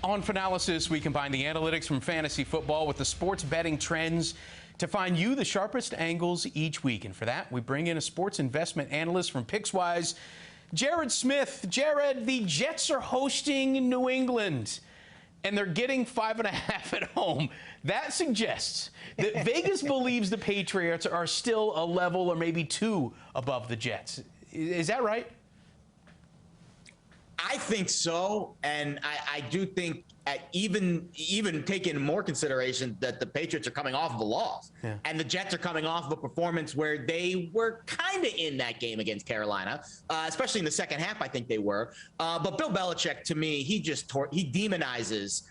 On Fanalysis, we combine the analytics from fantasy football with the sports betting trends to find you the sharpest angles each week. And for that, we bring in a sports investment analyst from Pickswise, Jared Smith. Jared, the Jets are hosting New England, and they're getting 5.5 at home. That suggests that Vegas believes the Patriots are still a level or maybe two above the Jets. Is that right? I think so, and I do think even taking more consideration that the Patriots are coming off of a loss, and the Jets are coming off of a performance where they were kind of in that game against Carolina, especially in the second half. I think they were. But Bill Belichick, to me, he demonizes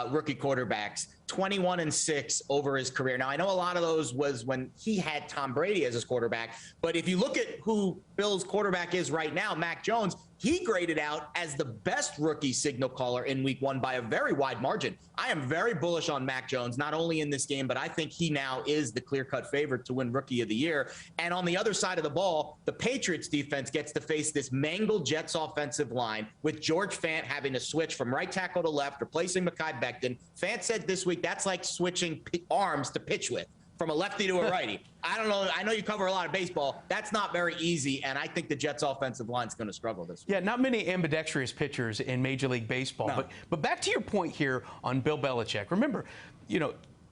rookie quarterbacks. 21-6 over his career. Now, I know a lot of those was when he had Tom Brady as his quarterback, but if you look at who Bill's quarterback is right now, Mac Jones, he graded out as the best rookie signal caller in week 1 by a very wide margin. I am very bullish on Mac Jones, not only in this game, but I think he now is the clear-cut favorite to win Rookie of the Year. And on the other side of the ball, the Patriots defense gets to face this mangled Jets offensive line with George Fant having to switch from right tackle to left, replacing Mekhi Becton. Fant said this week that's like switching arms to pitch with, from a lefty to a righty. I don't know. I know you cover a lot of baseball. That's not very easy, and I think the Jets' offensive line is going to struggle this week. Yeah, not many ambidextrous pitchers in Major League Baseball. No. But back to your point here on Bill Belichick. Remember,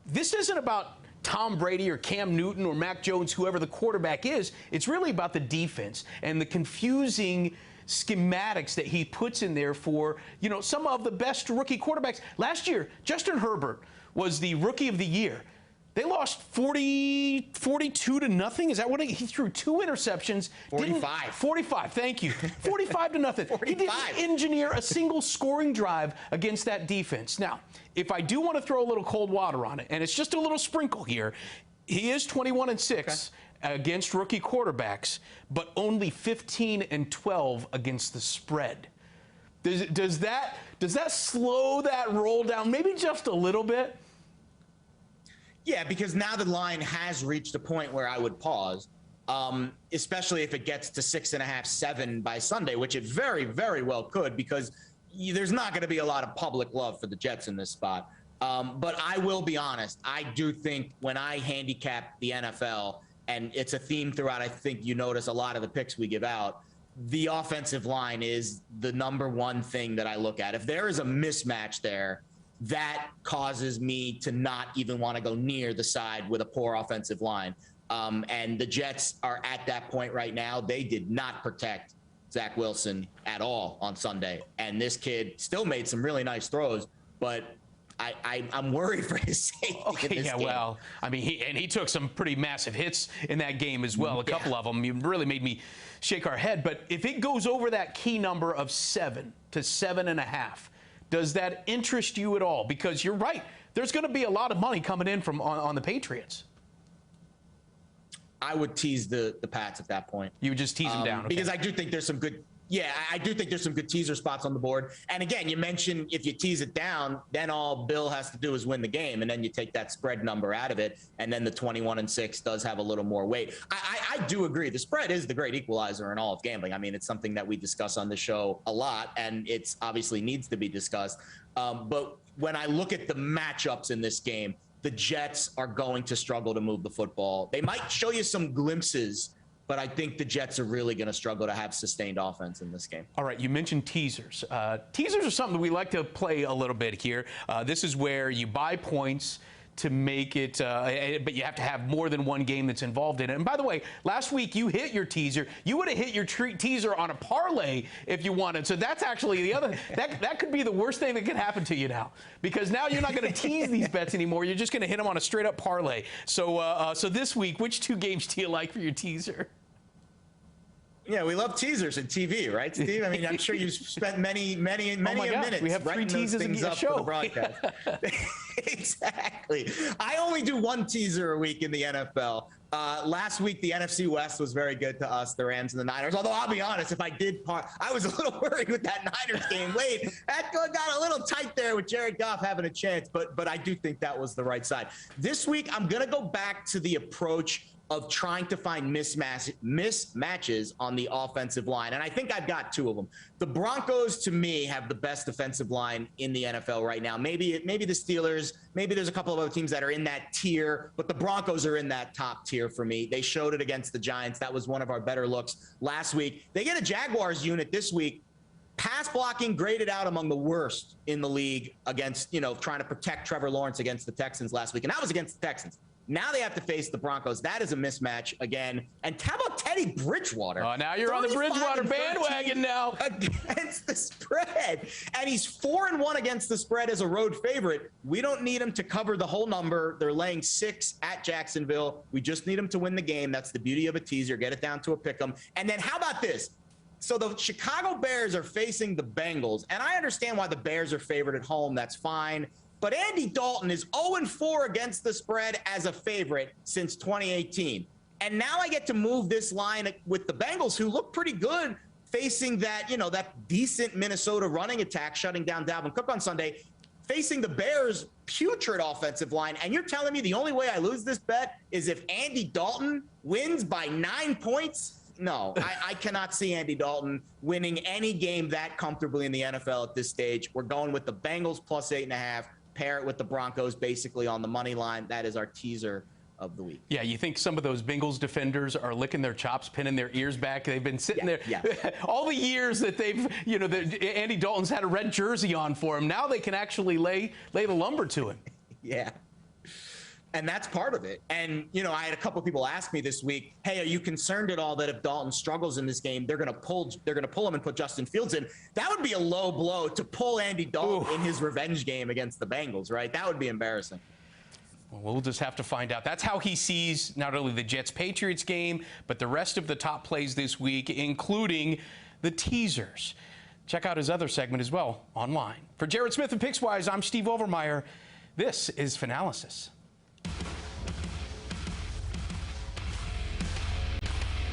this isn't about Tom Brady or Cam Newton or Mac Jones, whoever the quarterback is. It's really about the defense and the confusing schematics that he puts in there for, some of the best rookie quarterbacks. Last year, Justin Herbert was the Rookie of the Year. They lost 42-0. Is that what he threw? 2 interceptions. 45. 45. Thank you. 45-0. 45. He didn't engineer a single scoring drive against that defense. Now, if I do want to throw a little cold water on it, and it's just a little sprinkle here, he is 21-6 against rookie quarterbacks, but only 15-12 against the spread. Does that slow that roll down maybe just a little bit? Yeah, because now the line has reached a point where I would pause, especially if it gets to 6.5, 7 by Sunday, which it very, very well could, because there's not going to be a lot of public love for the Jets in this spot. But I will be honest. I do think when I handicap the NFL, and it's a theme throughout, I think you notice a lot of the picks we give out, the offensive line is the #1 thing that I look at. If there is a mismatch there, that causes me to not even want to go near the side with a poor offensive line. And the Jets are at that point right now. They did not protect Zach Wilson at all on Sunday. And this kid still made some really nice throws, but I'm worried for his safety. Okay, in this game. Well, I mean, he took some pretty massive hits in that game as well. A couple of them. You really made me shake our head. But if it goes over that key number of 7 to 7.5, does that interest you at all? Because you're right. There's going to be a lot of money coming in from on the Patriots. I would tease the Pats at that point. You would just tease them down. Okay. Because I do think there's some good – yeah, I do think there's some good teaser spots on the board. And, again, you mentioned if you tease it down, then all Bill has to do is win the game, and then you take that spread number out of it, and then the 21-6 does have a little more weight. I do agree. The spread is the great equalizer in all of gambling. I mean, it's something that we discuss on the show a lot, and it's obviously needs to be discussed. But when I look at the matchups in this game, the Jets are going to struggle to move the football. They might show you some glimpses, but I think the Jets are really going to struggle to have sustained offense in this game. All right, you mentioned teasers. Teasers are something we like to play a little bit here. This is where you buy points to make it, but you have to have more than one game that's involved in it. And by the way, last week you hit your teaser. You would have hit your teaser on a parlay if you wanted. So that's actually the other, that could be the worst thing that could happen to you now, because now you're not going to tease these bets anymore. You're just going to hit them on a straight up parlay. So, so this week, which 2 games do you like for your teaser? Yeah, we love teasers in TV, right, Steve? I mean, I'm sure you've spent many minutes. We have 3 teasers in the show. For the broadcast. Exactly. I only do 1 teaser a week in the NFL. Last week, the NFC West was very good to us, the Rams and the Niners. Although I'll be honest, if I did I was a little worried with that Niners game late. That got a little tight there with Jared Goff having a chance, but I do think that was the right side. This week, I'm going to go back to the approach of trying to find mismatches on the offensive line. And I think I've got two of them. The Broncos, to me, have the best defensive line in the NFL right now. Maybe the Steelers, maybe there's a couple of other teams that are in that tier, but the Broncos are in that top tier for me. They showed it against the Giants. That was one of our better looks last week. They get a Jaguars unit this week. Pass blocking graded out among the worst in the league against, trying to protect Trevor Lawrence against the Texans last week. And that was against the Texans. Now they have to face the Broncos. That is a mismatch again. And how about Teddy Bridgewater? Oh, now you're on the Bridgewater bandwagon now. Against the spread. And he's 4-1 against the spread as a road favorite. We don't need him to cover the whole number. They're laying 6 at Jacksonville. We just need him to win the game. That's the beauty of a teaser. Get it down to a pick 'em. And then how about this? So the Chicago Bears are facing the Bengals. And I understand why the Bears are favored at home. That's fine. But Andy Dalton is 0-4 against the spread as a favorite since 2018. And now I get to move this line with the Bengals, who look pretty good facing that, that decent Minnesota running attack, shutting down Dalvin Cook on Sunday, facing the Bears' putrid offensive line. And you're telling me the only way I lose this bet is if Andy Dalton wins by 9 points? No, I cannot see Andy Dalton winning any game that comfortably in the NFL at this stage. We're going with the Bengals plus 8.5. Pair it with the Broncos basically on the money line. That is our teaser of the week. Yeah, you think some of those Bengals defenders are licking their chops, pinning their ears back? They've been sitting there all the years that they've, Andy Dalton's had a red jersey on for him. Now they can actually lay the lumber to him. Yeah. And that's part of it. And, I had a couple of people ask me this week, hey, are you concerned at all that if Dalton struggles in this game, they're going to pull him and put Justin Fields in? That would be a low blow to pull Andy Dalton in his revenge game against the Bengals, right? That would be embarrassing. Well, we'll just have to find out. That's how he sees not only the Jets-Patriots game, but the rest of the top plays this week, including the teasers. Check out his other segment as well online. For Jared Smith and Pickswise, I'm Steve Overmyer. This is Fanalysis.